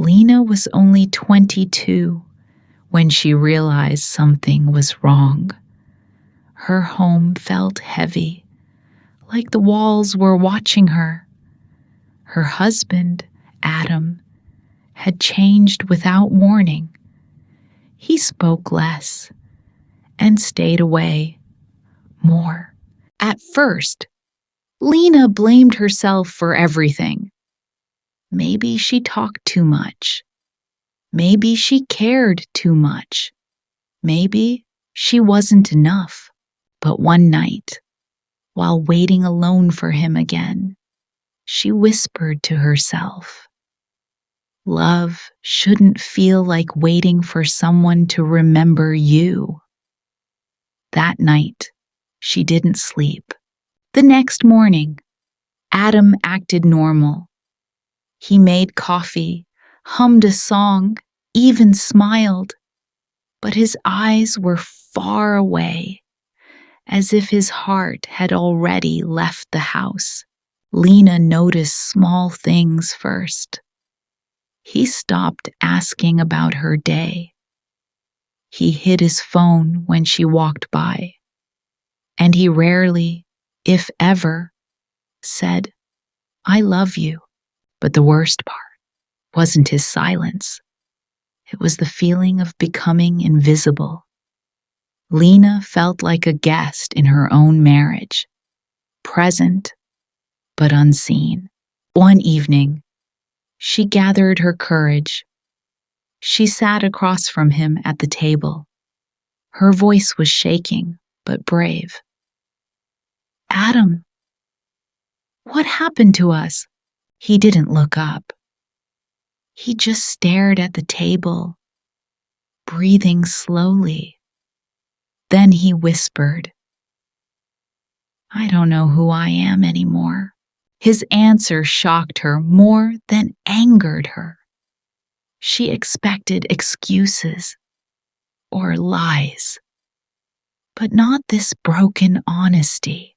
Lina was only 22 when she realized something was wrong. Her home felt heavy, like the walls were watching her. Her husband, Adam, had changed without warning. He spoke less and stayed away more. At first, Lina blamed herself for everything. Maybe she talked too much. Maybe she cared too much. Maybe she wasn't enough. But one night, while waiting alone for him again, she whispered to herself, "Love shouldn't feel like waiting for someone to remember you." That night, she didn't sleep. The next morning, Adam acted normal. He made coffee, hummed a song, even smiled. But his eyes were far away, as if his heart had already left the house. Lina noticed small things first. He stopped asking about her day. He hid his phone when she walked by, and he rarely, if ever, said, "I love you." But the worst part wasn't his silence. It was the feeling of becoming invisible. Lina felt like a guest in her own marriage, present but unseen. One evening, she gathered her courage. She sat across from him at the table. Her voice was shaking, but brave. "Adam, what happened to us?" He didn't look up. He just stared at the table, breathing slowly. Then he whispered, "I don't know who I am anymore." His answer shocked her more than angered her. She expected excuses or lies, but not this broken honesty.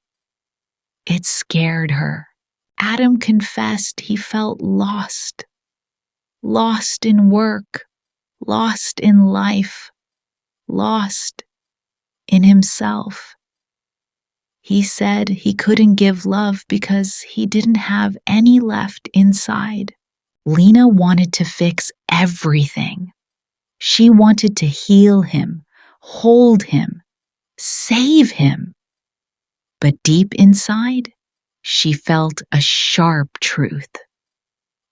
It scared her. Adam confessed he felt lost. Lost in work, lost in life, lost in himself. He said he couldn't give love because he didn't have any left inside. Lina wanted to fix everything. She wanted to heal him, hold him, save him. But deep inside, she felt a sharp truth.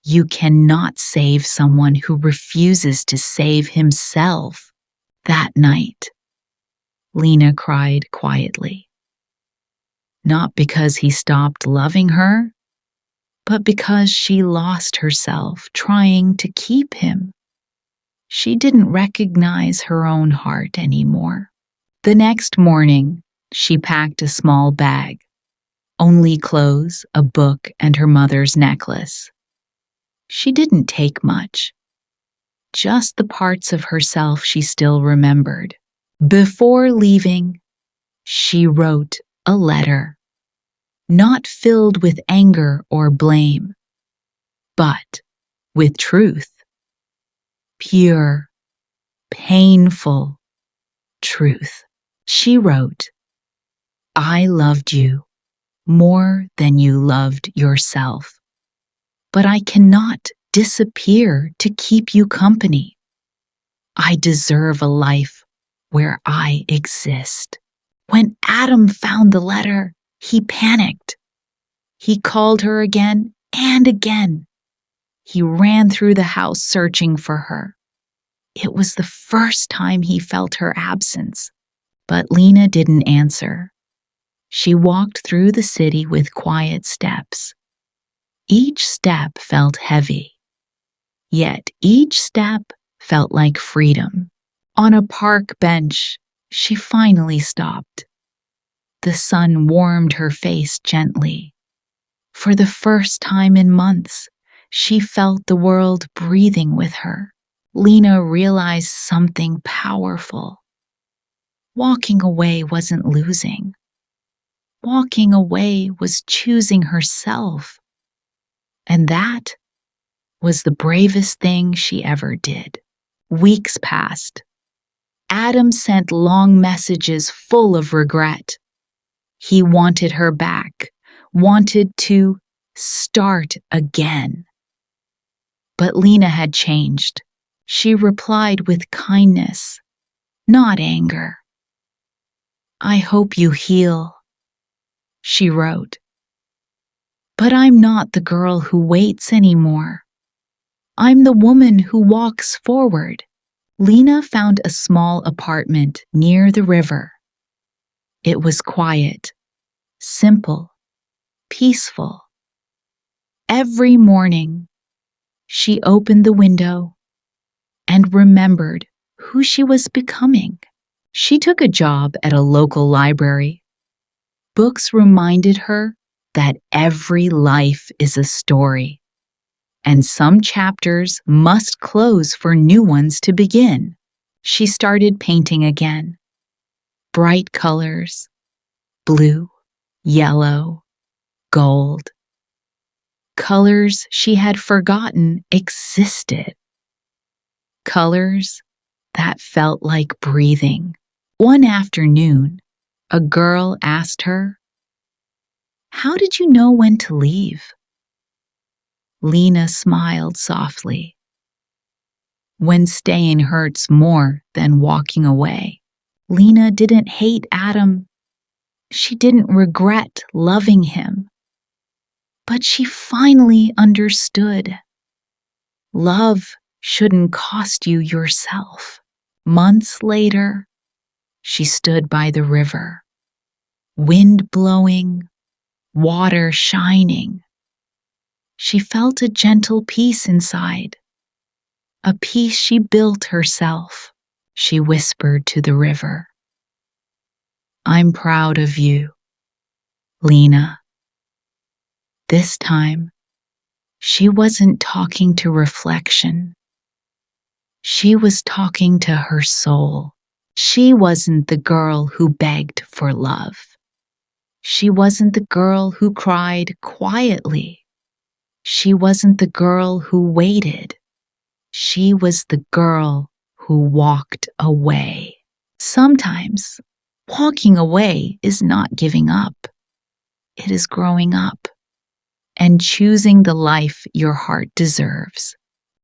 You cannot save someone who refuses to save himself. That night, Lina cried quietly. Not because he stopped loving her, but because she lost herself trying to keep him. She didn't recognize her own heart anymore. The next morning, she packed a small bag. Only clothes, a book, and her mother's necklace. She didn't take much, just the parts of herself she still remembered. Before leaving, she wrote a letter, not filled with anger or blame, but with truth. Pure, painful truth. She wrote, "I loved you more than you loved yourself. But I cannot disappear to keep you company. I deserve a life where I exist." When Adam found the letter, he panicked. He called her again and again. He ran through the house searching for her. It was the first time he felt her absence. But Lina didn't answer. She walked through the city with quiet steps. Each step felt heavy, yet each step felt like freedom. On a park bench, she finally stopped. The sun warmed her face gently. For the first time in months, she felt the world breathing with her. Lina realized something powerful. Walking away wasn't losing. Walking away was choosing herself. And that was the bravest thing she ever did. Weeks passed. Adam sent long messages full of regret. He wanted her back, wanted to start again. But Lina had changed. She replied with kindness, not anger. "I hope you heal," she wrote. "But I'm not the girl who waits anymore. I'm the woman who walks forward." Lina found a small apartment near the river. It was quiet, simple, peaceful. Every morning, she opened the window and remembered who she was becoming. She took a job at a local library. Books reminded her that every life is a story, and some chapters must close for new ones to begin. She started painting again. Bright colors, blue, yellow, gold. Colors she had forgotten existed. Colors that felt like breathing. One afternoon, a girl asked her, "How did you know when to leave?" Lina smiled softly. When staying hurts more than walking away. Lina didn't hate Adam. She didn't regret loving him. But she finally understood. Love shouldn't cost you yourself. Months later, she stood by the river. Wind blowing, water shining. She felt a gentle peace inside. A peace she built herself. She whispered to the river, "I'm proud of you, Lina." This time, she wasn't talking to reflection. She was talking to her soul. She wasn't the girl who begged for love. She wasn't the girl who cried quietly. She wasn't the girl who waited. She was the girl who walked away. Sometimes, walking away is not giving up. It is growing up and choosing the life your heart deserves.